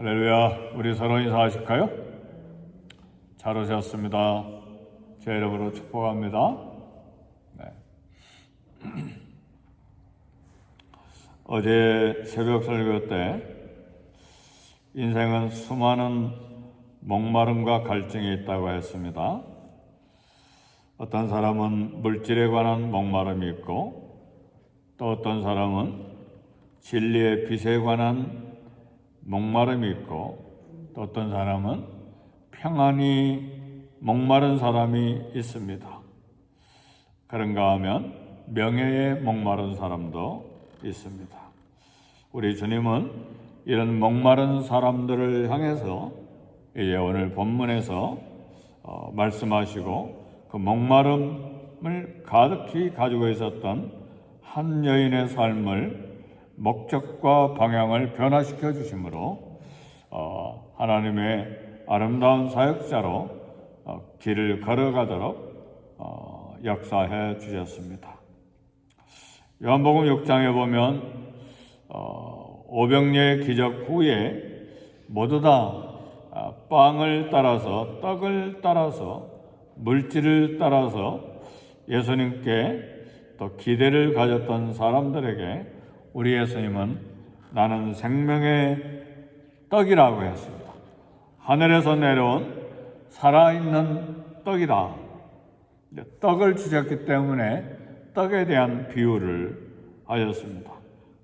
할렐루야. 우리 서로 인사하실까요? 잘 오셨습니다. 제 이름으로 축복합니다. 네. 어제 새벽 설교 때 인생은 수많은 목마름과 갈증이 있다고 했습니다. 어떤 사람은 물질에 관한 목마름이 있고, 또 어떤 사람은 진리의 빛에 관한 목마름이 있고, 또 어떤 사람은 평안이 목마른 사람이 있습니다. 그런가 하면 명예에 목마른 사람도 있습니다. 우리 주님은 이런 목마른 사람들을 향해서 이제 오늘 본문에서 말씀하시고, 그 목마름을 가득히 가지고 있었던 한 여인의 삶을 목적과 방향을 변화시켜 주심으로 하나님의 아름다운 사역자로 길을 걸어가도록 역사해 주셨습니다. 요한복음 6장에 보면 오병이의 기적 후에 모두 다 빵을 따라서, 떡을 따라서, 물질을 따라서 예수님께 또 기대를 가졌던 사람들에게 우리 예수님은 나는 생명의 떡이라고 했습니다. 하늘에서 내려온 살아있는 떡이다. 떡을 주셨기 때문에 떡에 대한 비유를 하셨습니다.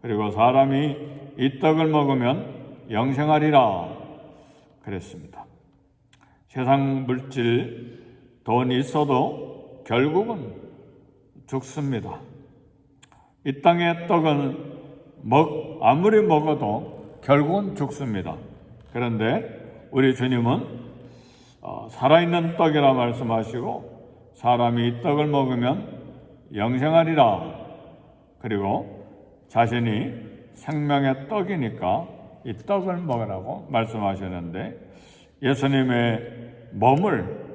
그리고 사람이 이 떡을 먹으면 영생하리라 그랬습니다. 세상 물질, 돈 있어도 결국은 죽습니다. 이 땅의 떡은 아무리 먹어도 결국은 죽습니다. 그런데 우리 주님은 살아있는 떡이라 말씀하시고, 사람이 이 떡을 먹으면 영생하리라, 그리고 자신이 생명의 떡이니까 이 떡을 먹으라고 말씀하셨는데, 예수님의 몸을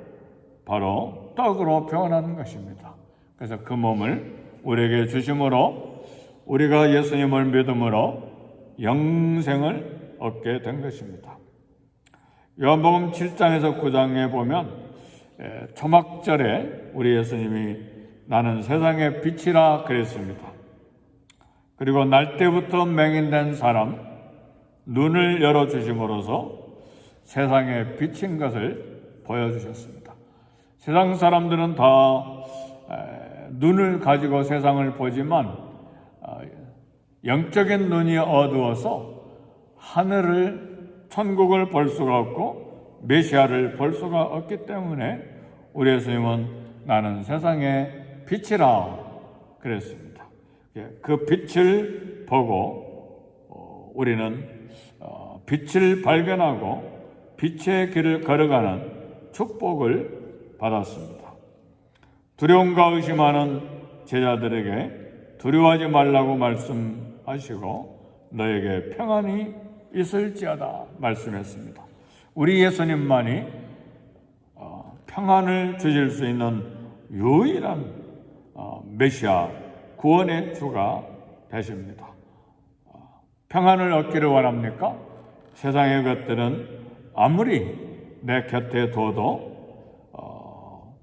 바로 떡으로 표현하는 것입니다. 그래서 그 몸을 우리에게 주심으로 우리가 예수님을 믿음으로 영생을 얻게 된 것입니다. 요한복음 7장에서 9장에 보면 초막절에 우리 예수님이 나는 세상의 빛이라 그랬습니다. 그리고 날 때부터 맹인된 사람 눈을 열어주심으로써 세상의 빛인 것을 보여주셨습니다. 세상 사람들은 다 눈을 가지고 세상을 보지만 영적인 눈이 어두워서 하늘을, 천국을 볼 수가 없고 메시아를 볼 수가 없기 때문에 우리 예수님은 나는 세상의 빛이라 그랬습니다. 그 빛을 보고 우리는 빛을 발견하고 빛의 길을 걸어가는 축복을 받았습니다. 두려움과 의심하는 제자들에게 두려워하지 말라고 말씀하시고 너에게 평안이 있을지어다 말씀했습니다. 우리 예수님만이 평안을 주실 수 있는 유일한 메시아, 구원의 주가 되십니다. 평안을 얻기를 원합니까? 세상의 것들은 아무리 내 곁에 둬도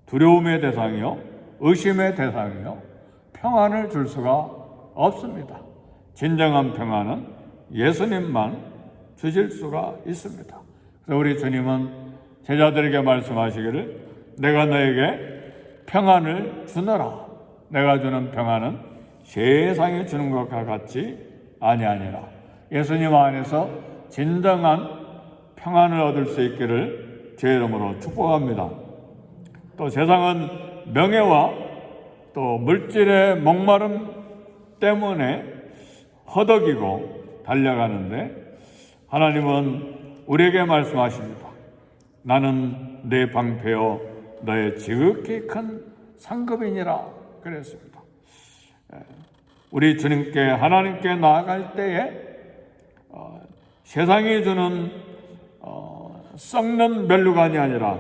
두려움의 대상이요, 의심의 대상이요, 평안을 줄 수가 없습니다. 진정한 평안은 예수님만 주실 수가 있습니다. 그래서 우리 주님은 제자들에게 말씀하시기를 내가 너에게 평안을 주노라. 내가 주는 평안은 세상이 주는 것과 같지 아니하니라. 예수님 안에서 진정한 평안을 얻을 수 있기를 제 이름으로 축복합니다. 또 세상은 명예와 또 물질의 목마름 때문에 허덕이고 달려가는데, 하나님은 우리에게 말씀하십니다. 나는 내 방패요 너의 지극히 큰 상급이니라 그랬습니다. 우리 주님께, 하나님께 나아갈 때에 세상이 주는 썩는 멸류관이 아니라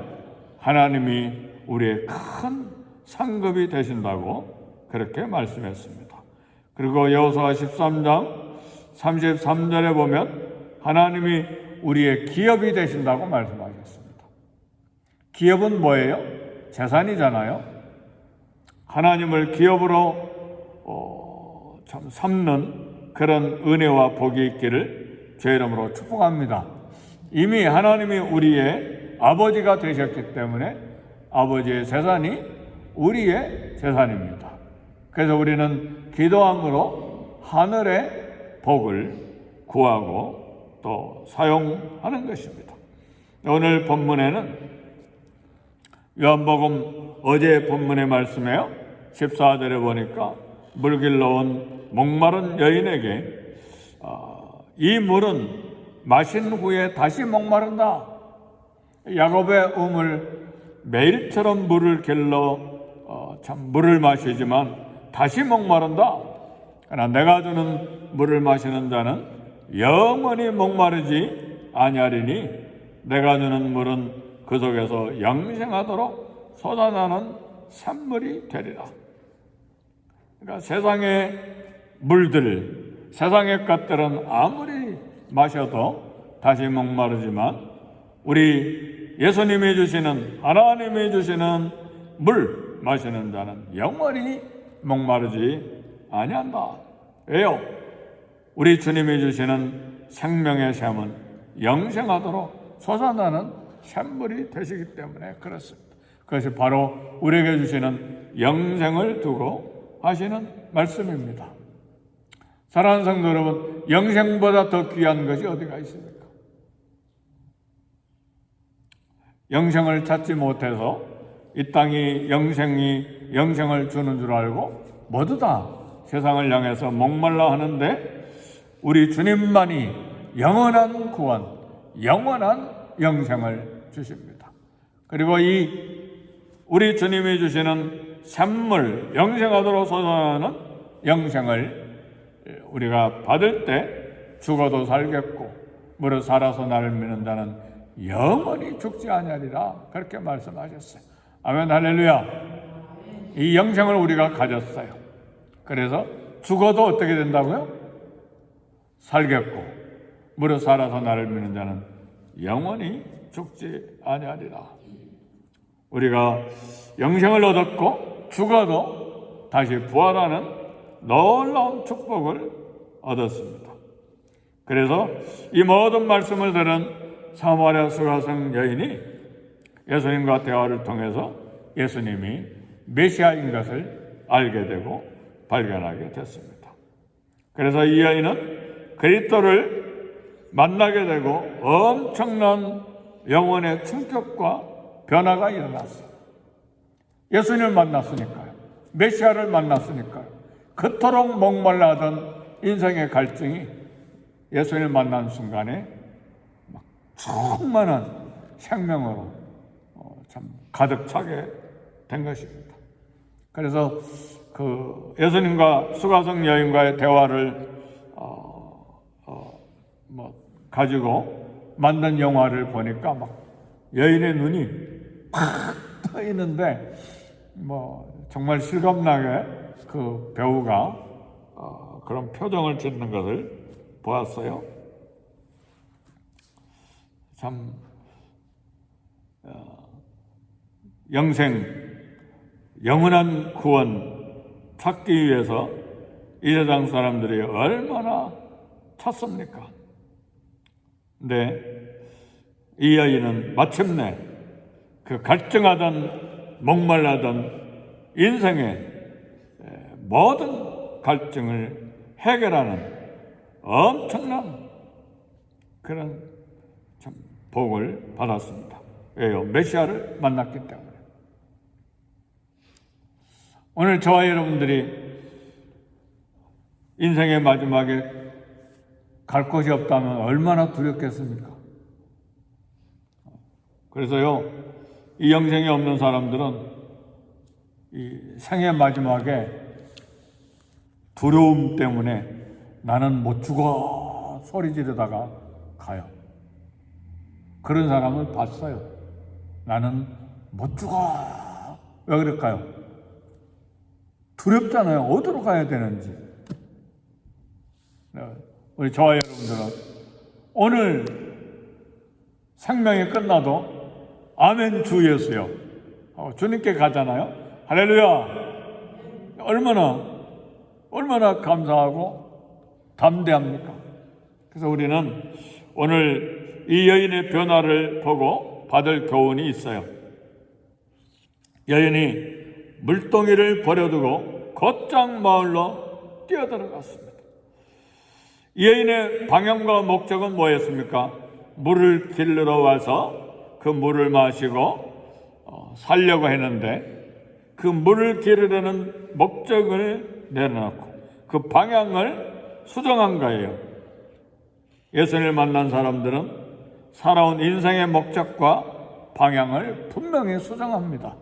하나님이 우리의 큰 상급이 되신다고 그렇게 말씀했습니다. 그리고 여호수아 13장 33절에 보면 하나님이 우리의 기업이 되신다고 말씀하셨습니다. 기업은 뭐예요? 재산이잖아요. 하나님을 기업으로 참 삼는 그런 은혜와 복이 있기를 제 이름으로 축복합니다. 이미 하나님이 우리의 아버지가 되셨기 때문에 아버지의 재산이 우리의 재산입니다. 그래서 우리는 기도함으로 하늘의 복을 구하고 또 사용하는 것입니다. 오늘 본문에는 요한복음 어제 본문의 말씀에요. 14절에 보니까 물 길러 온 목마른 여인에게 이 물은 마신 후에 다시 목마른다. 야곱의 우물 매일처럼 물을 길러 참 물을 마시지만 다시 목마른다. 그러나 내가 주는 물을 마시는 자는 영원히 목마르지 아니하리니 내가 주는 물은 그 속에서 영생하도록 솟아나는 샘물이 되리라. 그러니까 세상의 물들, 세상의 것들은 아무리 마셔도 다시 목마르지만 우리 예수님이 주시는, 하나님이 주시는 물 마시는 자는 영원히 목마르지 아니한다. 왜요? 우리 주님이 주시는 생명의 샘은 영생하도록 솟아나는 샘물이 되시기 때문에 그렇습니다. 그것이 바로 우리에게 주시는 영생을 두고 하시는 말씀입니다. 사랑하는 성도 여러분, 영생보다 더 귀한 것이 어디가 있습니까? 영생을 찾지 못해서 이 땅이 영생을 주는 줄 알고 모두 다 세상을 향해서 목말라 하는데 우리 주님만이 영원한 구원, 영원한 영생을 주십니다. 그리고 우리 주님이 주시는 샘물, 영생하도록 솟아나는 영생을 우리가 받을 때 죽어도 살겠고 무릇 살아서 나를 믿는 자는 영원히 죽지 아니하리라. 그렇게 말씀하셨어요. 아멘, 할렐루야. 이 영생을 우리가 가졌어요. 그래서 죽어도 어떻게 된다고요? 살겠고 무릇 살아서 나를 믿는 자는 영원히 죽지 아니하리라. 우리가 영생을 얻었고 죽어도 다시 부활하는 놀라운 축복을 얻었습니다. 그래서 이 모든 말씀을 들은 사마리아 수가성 여인이 예수님과 대화를 통해서 예수님이 메시아인 것을 알게 되고 발견하게 됐습니다. 그래서 이 여인은 그리스도를 만나게 되고 엄청난 영혼의 충격과 변화가 일어났어요. 예수님을 만났으니까요. 메시아를 만났으니까요. 그토록 목말라 하던 인생의 갈증이 예수님을 만난 순간에 막 충만한 생명으로 참 가득 차게 된 것입니다. 그래서 그 예수님과 수가성 여인과의 대화를 가지고 만든 영화를 보니까 막 여인의 눈이 팍 트이는데 정말 실감나게 그 배우가 그런 표정을 짓는 것을 보았어요. 참 영생, 영원한 구원 찾기 위해서 이 세상 사람들이 얼마나 찾습니까? 근데 이 여인은 마침내 그 갈증하던 목말라던 인생의 모든 갈증을 해결하는 엄청난 그런 참 복을 받았습니다. 왜요? 메시아를 만났기 때문에. 오늘 저와 여러분들이 인생의 마지막에 갈 곳이 없다면 얼마나 두렵겠습니까? 그래서요, 이 영생이 없는 사람들은 이 생의 마지막에 두려움 때문에 나는 못 죽어 소리 지르다가 가요. 그런 사람을 봤어요. 나는 못 죽어. 왜 그럴까요? 두렵잖아요. 어디로 가야 되는지. 우리 저와 여러분들은 오늘 생명이 끝나도 아멘 주 예수요 주님께 가잖아요. 할렐루야. 얼마나 감사하고 담대합니까? 그래서 우리는 오늘 이 여인의 변화를 보고 받을 교훈이 있어요. 여인이 물동이를 버려두고 곧장 마을로 뛰어들어갔습니다. 이 여인의 방향과 목적은 뭐였습니까? 물을 길러 와서 그 물을 마시고 살려고 했는데 그 물을 기르려는 목적을 내려놓고 그 방향을 수정한 거예요. 예수님을 만난 사람들은 살아온 인생의 목적과 방향을 분명히 수정합니다.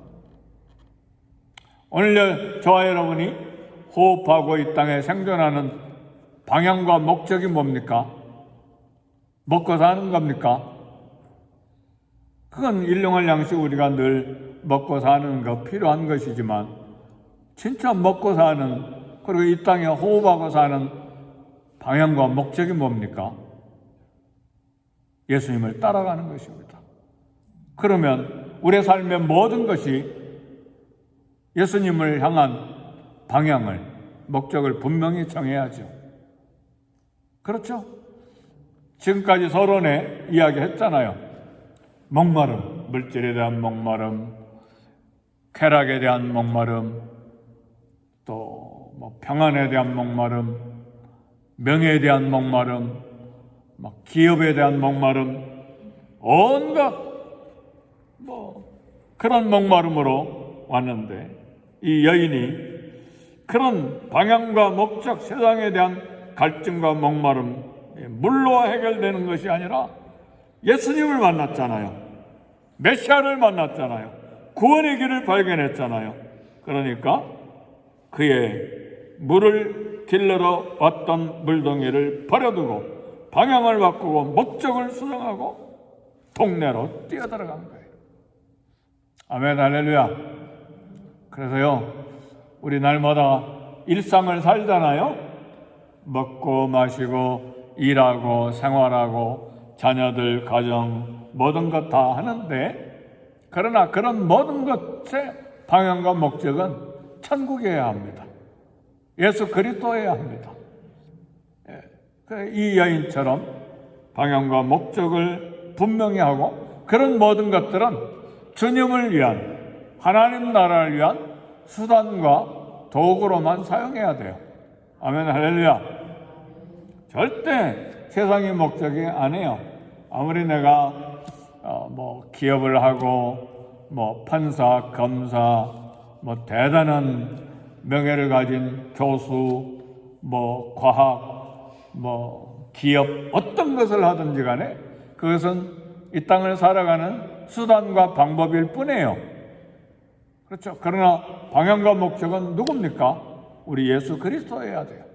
오늘 저와 여러분이 호흡하고 이 땅에 생존하는 방향과 목적이 뭡니까? 먹고 사는 겁니까? 그건 일용할 양식 우리가 늘 먹고 사는 거 필요한 것이지만 진짜 먹고 사는 그리고 이 땅에 호흡하고 사는 방향과 목적이 뭡니까? 예수님을 따라가는 것입니다. 그러면 우리의 삶의 모든 것이 예수님을 향한 방향을, 목적을 분명히 정해야죠. 그렇죠? 지금까지 서론에 이야기했잖아요. 목마름, 물질에 대한 목마름, 쾌락에 대한 목마름, 또 평안에 대한 목마름, 명예에 대한 목마름, 기업에 대한 목마름, 온갖 그런 목마름으로 왔는데 이 여인이 그런 방향과 목적, 세상에 대한 갈증과 목마름, 물로 해결되는 것이 아니라 예수님을 만났잖아요. 메시아를 만났잖아요. 구원의 길을 발견했잖아요. 그러니까 그의 물을 길러러 왔던 물동이를 버려두고 방향을 바꾸고 목적을 수정하고 동네로 뛰어들어간 거예요. 아멘, 할렐루야. 그래서요, 우리 날마다 일상을 살잖아요. 먹고 마시고 일하고 생활하고 자녀들 가정 모든 것 다 하는데, 그러나 그런 모든 것의 방향과 목적은 천국이어야 합니다. 예수 그리스도여야 합니다. 이 여인처럼 방향과 목적을 분명히 하고 그런 모든 것들은 주님을 위한, 하나님 나라를 위한 수단과 도구로만 사용해야 돼요. 아멘, 할렐루야. 절대 세상의 목적이 아니에요. 아무리 내가 기업을 하고 판사, 검사, 대단한 명예를 가진 교수, 과학, 기업, 어떤 것을 하든지 간에 그것은 이 땅을 살아가는 수단과 방법일 뿐이에요. 그렇죠. 그러나 방향과 목적은 누굽니까? 우리 예수 그리스도여야 돼요.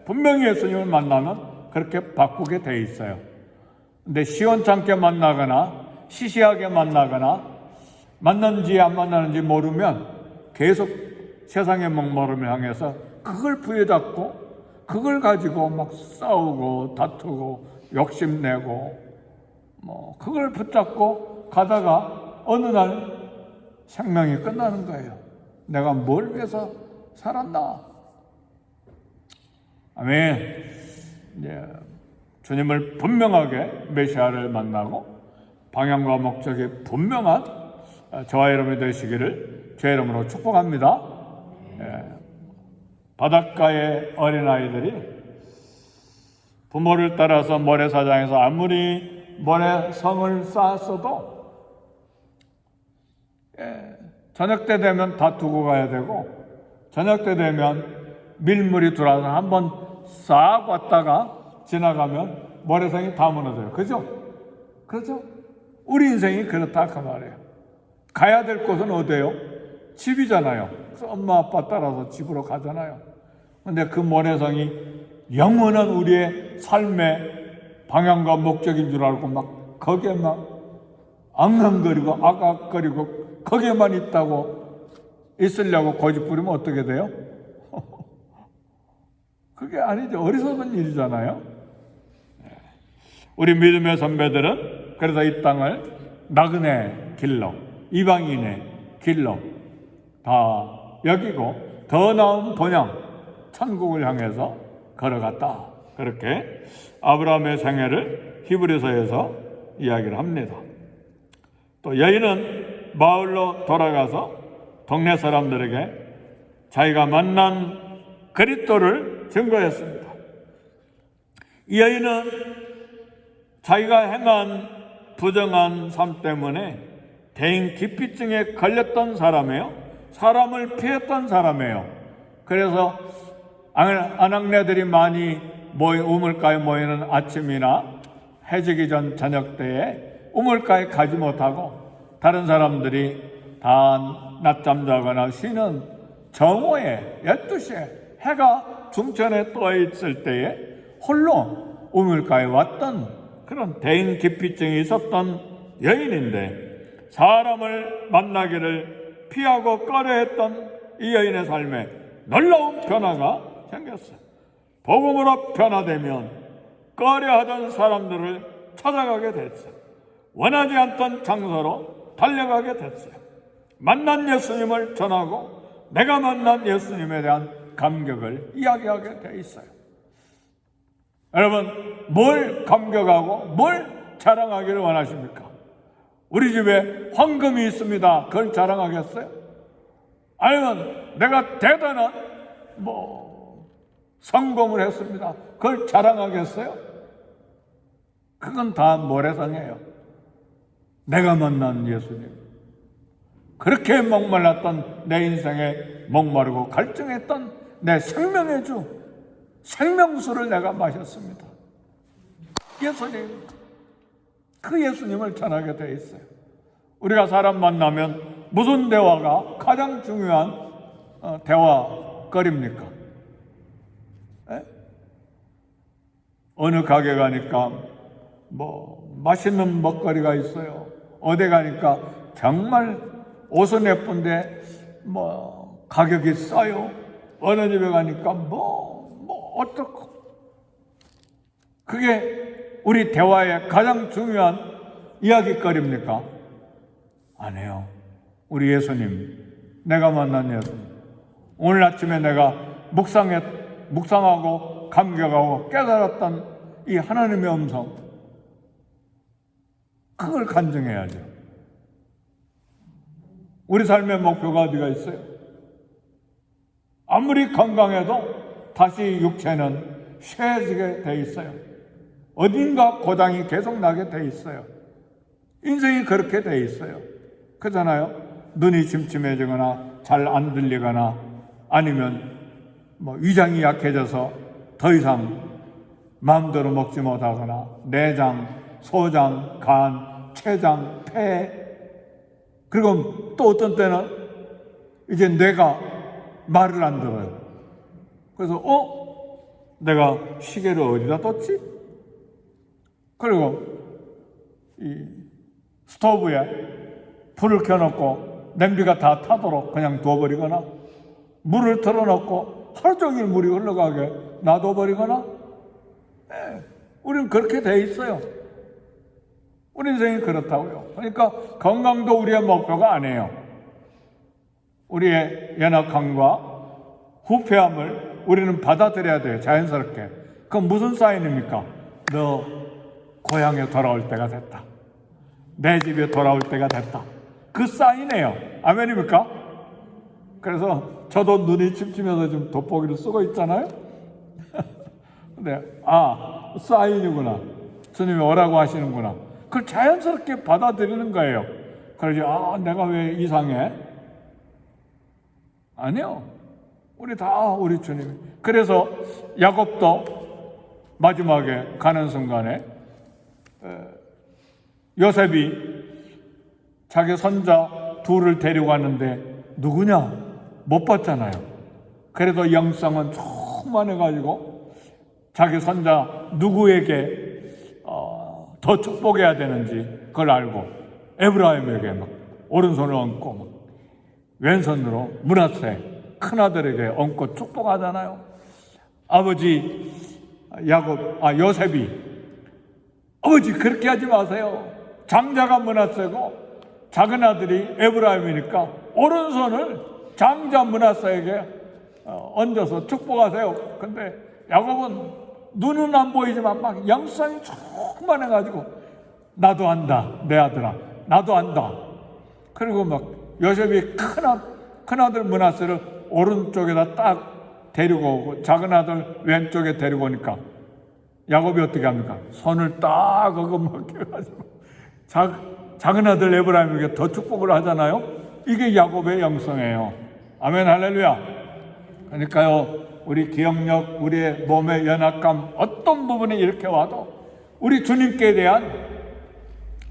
분명히 예수님을 만나면 그렇게 바꾸게 돼 있어요. 근데 시원찮게 만나거나 시시하게 만나거나 만났는지 안 만나는지 모르면 계속 세상의 목마름을 향해서 그걸 부여잡고 그걸 가지고 막 싸우고 다투고 욕심내고 그걸 붙잡고 가다가 어느 날 생명이 끝나는 거예요. 내가 뭘 위해서 살았나? 아멘. 주님을 분명하게 메시아를 만나고 방향과 목적이 분명한 저와 여러분이 되시기를 주의 이름으로 축복합니다. 바닷가의 어린아이들이 부모를 따라서 모래사장에서 아무리 모래성을 쌓았어도 저녁 때 되면 다 두고 가야 되고 저녁 때 되면 밀물이 들어와서 한번 싹 왔다가 지나가면 모래성이 다 무너져요. 그죠? 그렇죠? 우리 인생이 그렇다 그 말이에요. 가야 될 곳은 어디예요? 집이잖아요. 그래서 엄마 아빠 따라서 집으로 가잖아요. 근데 그 모래성이 영원한 우리의 삶의 방향과 목적인 줄 알고 막 거기에 막 앙앙거리고 아각거리고 거기에만 있다고 있으려고 고집 부리면 어떻게 돼요? 그게 아니죠. 어리석은 일이잖아요. 우리 믿음의 선배들은 그래서 이 땅을 나그네 길로, 이방인의 길로 다 여기고 더 나은 본향 천국을 향해서 걸어갔다. 그렇게 아브라함의 생애를 히브리서에서 이야기를 합니다. 또 여인은 마을로 돌아가서 동네 사람들에게 자기가 만난 그리스도를 증거했습니다. 이 여인은 자기가 행한 부정한 삶 때문에 대인 기피증에 걸렸던 사람이에요. 사람을 피했던 사람이에요. 그래서 아낙네들이 많이 우물가에 모이는 아침이나 해지기 전 저녁 때에 우물가에 가지 못하고 다른 사람들이 다 낮잠 자거나 쉬는 정오에 12시에 해가 중천에 떠 있을 때에 홀로 우물가에 왔던 그런 대인 기피증이 있었던 여인인데, 사람을 만나기를 피하고 꺼려했던 이 여인의 삶에 놀라운 변화가 생겼어요. 복음으로 변화되면 꺼려하던 사람들을 찾아가게 됐어요. 원하지 않던 장소로 달려가게 됐어요. 만난 예수님을 전하고 내가 만난 예수님에 대한 감격을 이야기하게 돼 있어요. 여러분, 뭘 감격하고 뭘 자랑하기를 원하십니까? 우리 집에 황금이 있습니다. 그걸 자랑하겠어요? 아니면 내가 대단한 성공을 했습니다. 그걸 자랑하겠어요? 그건 다 모래성이에요. 내가 만난 예수님, 그렇게 목말랐던 내 인생에 목마르고 갈증했던 내 생명의 주, 생명수를 내가 마셨습니다. 예수님, 그 예수님을 전하게 돼 있어요. 우리가 사람 만나면 무슨 대화가 가장 중요한 대화거리입니까? 어느 가게 가니까 맛있는 먹거리가 있어요. 어디 가니까 정말 옷은 예쁜데 가격이 싸요. 어느 집에 가니까 어떻고. 그게 우리 대화의 가장 중요한 이야기거리입니까? 아니에요. 우리 예수님, 내가 만난 예수님, 오늘 아침에 내가 묵상하고 감격하고 깨달았던 이 하나님의 음성, 그걸 간증해야죠. 우리 삶의 목표가 어디가 있어요? 아무리 건강해도 다시 육체는 쇠해지게 돼 있어요. 어딘가 고장이 계속 나게 돼 있어요. 인생이 그렇게 돼 있어요. 그렇잖아요. 눈이 침침해지거나 잘 안 들리거나 아니면 위장이 약해져서 더 이상 마음대로 먹지 못하거나 내장, 소장, 간, 췌장, 폐, 그리고 또 어떤 때는 이제 뇌가 말을 안 들어요. 그래서 내가 시계를 어디다 뒀지? 그리고 이 스토브에 불을 켜놓고 냄비가 다 타도록 그냥 둬버리거나, 물을 틀어놓고 하루 종일 물이 흘러가게 놔둬버리거나, 우리는 그렇게 돼 있어요. 우리 인생이 그렇다고요. 그러니까 건강도 우리의 목표가 아니에요. 우리의 연약함과 후패함을 우리는 받아들여야 돼요. 자연스럽게. 그건 무슨 사인입니까? 너 고향에 돌아올 때가 됐다. 내 집에 돌아올 때가 됐다. 그 사인이에요. 아멘입니까? 그래서 저도 눈이 침침해서 좀 돋보기를 쓰고 있잖아요. 근데 사인이구나. 주님이 오라고 하시는구나. 그걸 자연스럽게 받아들이는 거예요. 그러지 내가 왜 이상해? 아니요. 우리 주님이. 그래서 야곱도 마지막에 가는 순간에 요셉이 자기 손자 둘을 데리고 왔는데 누구냐? 못 봤잖아요. 그래도 영성은 충만해가지고 자기 손자 누구에게 더 축복해야 되는지 그걸 알고 에브라임에게 막 오른손을 얹고 막 왼손으로 므낫세 큰아들에게 얹고 축복하잖아요. 아버지 요셉이, 아버지 그렇게 하지 마세요. 장자가 므낫세고 작은 아들이 에브라임이니까 오른손을 장자 므낫세에게 얹어서 축복하세요. 근데 야곱은 눈은 안 보이지만 막 영성이 충만해가지고 나도 안다, 내 아들아, 나도 안다. 그리고 막 요셉이 큰아들 므낫세를 오른쪽에다 딱 데리고 오고 작은 아들 왼쪽에 데리고 오니까 야곱이 어떻게 합니까? 손을 딱 얻어먹혀가지고 작은 아들 에브라임에게 더 축복을 하잖아요. 이게 야곱의 영성이에요. 아멘, 할렐루야. 그러니까요, 우리 기억력, 우리의 몸의 연약감, 어떤 부분이 이렇게 와도 우리 주님께 대한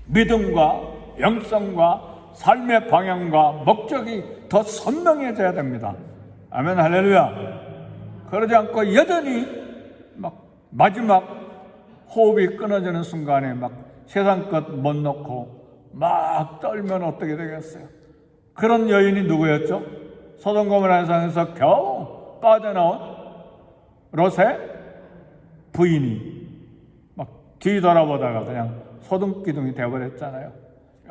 믿음과 영성과 삶의 방향과 목적이 더 선명해져야 됩니다. 아멘, 할렐루야. 그러지 않고 여전히 막 마지막 호흡이 끊어지는 순간에 막 세상 것 못 놓고 막 떨면 어떻게 되겠어요? 그런 여인이 누구였죠? 소돔 고모라 상에서 겨우 빠져나온 롯의 부인이 막 뒤돌아보다가 그냥 소등기둥이 되어버렸잖아요.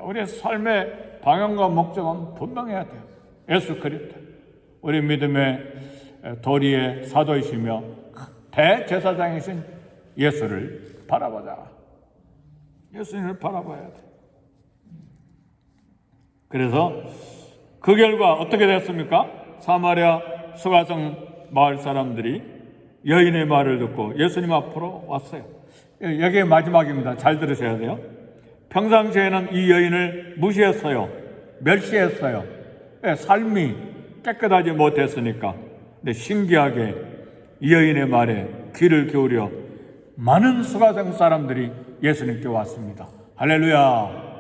우리의 삶의 방향과 목적은 분명해야 돼요. 예수 그리스도, 우리 믿음의 도리의 사도이시며 대제사장이신 예수를 바라보자. 예수님을 바라봐야 돼. 그래서 그 결과 어떻게 됐습니까? 사마리아 수가성 마을 사람들이 여인의 말을 듣고 예수님 앞으로 왔어요. 여기에 마지막입니다. 잘 들으셔야 돼요. 평상시에는 이 여인을 무시했어요. 멸시했어요. 삶이 깨끗하지 못했으니까. 근데 신기하게 이 여인의 말에 귀를 기울여 많은 수가성 사람들이 예수님께 왔습니다. 할렐루야.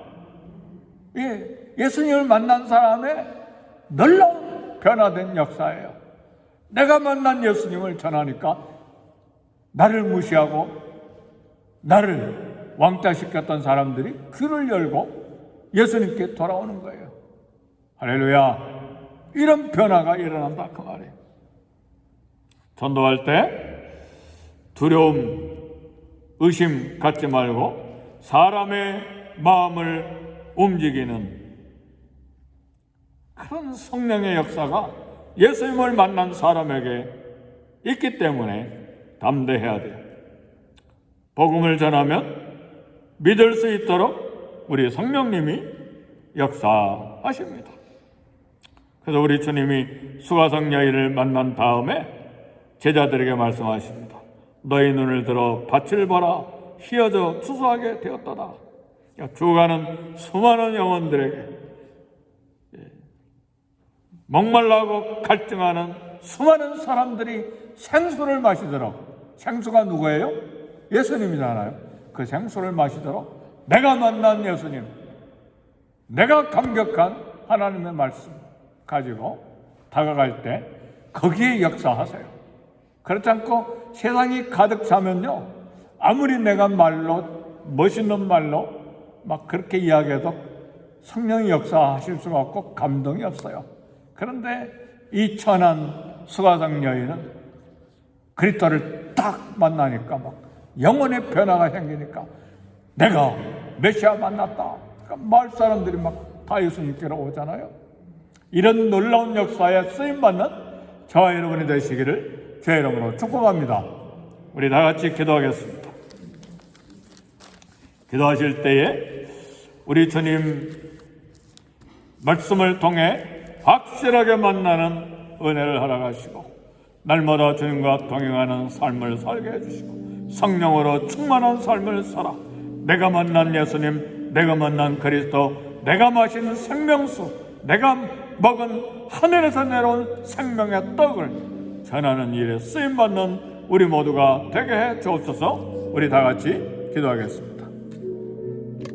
예수님을 만난 사람의 놀라운 변화된 역사예요. 내가 만난 예수님을 전하니까 나를 무시하고 나를 왕따시켰던 사람들이 귀를 열고 예수님께 돌아오는 거예요. 할렐루야. 이런 변화가 일어난다 그 말이에요. 전도할 때 두려움, 의심 갖지 말고 사람의 마음을 움직이는 그런 성령의 역사가 예수님을 만난 사람에게 있기 때문에 담대해야 돼요. 복음을 전하면 믿을 수 있도록 우리 성령님이 역사하십니다. 그래서 우리 주님이 수가성 여인을 만난 다음에 제자들에게 말씀하십니다. 너희 눈을 들어 밭을 보라. 휘어져 투수하게 되었도다. 죽어가는 수많은 영혼들에게, 목말라하고 갈증하는 수많은 사람들이 생수를 마시도록, 생수가 누구예요? 예수님이잖아요. 그 생수를 마시도록 내가 만난 예수님, 내가 감격한 하나님의 말씀 가지고 다가갈 때 거기에 역사하세요. 그렇지 않고 세상이 가득 차면요, 아무리 내가 말로, 멋있는 말로 막 그렇게 이야기해도 성령이 역사하실 수가 없고 감동이 없어요. 그런데 이 천한 수가성 여인은 그리스도를 딱 만나니까 막 영혼의 변화가 생기니까 내가 메시아 만났다. 그러니까 마을 사람들이 막 다 예수님께로 오잖아요. 이런 놀라운 역사에 쓰임받는 저와 여러분이 되시기를 제 이름으로 축복합니다. 우리 다 같이 기도하겠습니다. 기도하실 때에 우리 주님 말씀을 통해 확실하게 만나는 은혜를 허락하시고 날마다 주님과 동행하는 삶을 살게 해주시고 성령으로 충만한 삶을 살아 내가 만난 예수님, 내가 만난 그리스도, 내가 마신 생명수, 내가 먹은 하늘에서 내려온 생명의 떡을 전하는 일에 쓰임받는 우리 모두가 되게 해 주옵소서. 우리 다 같이 기도하겠습니다.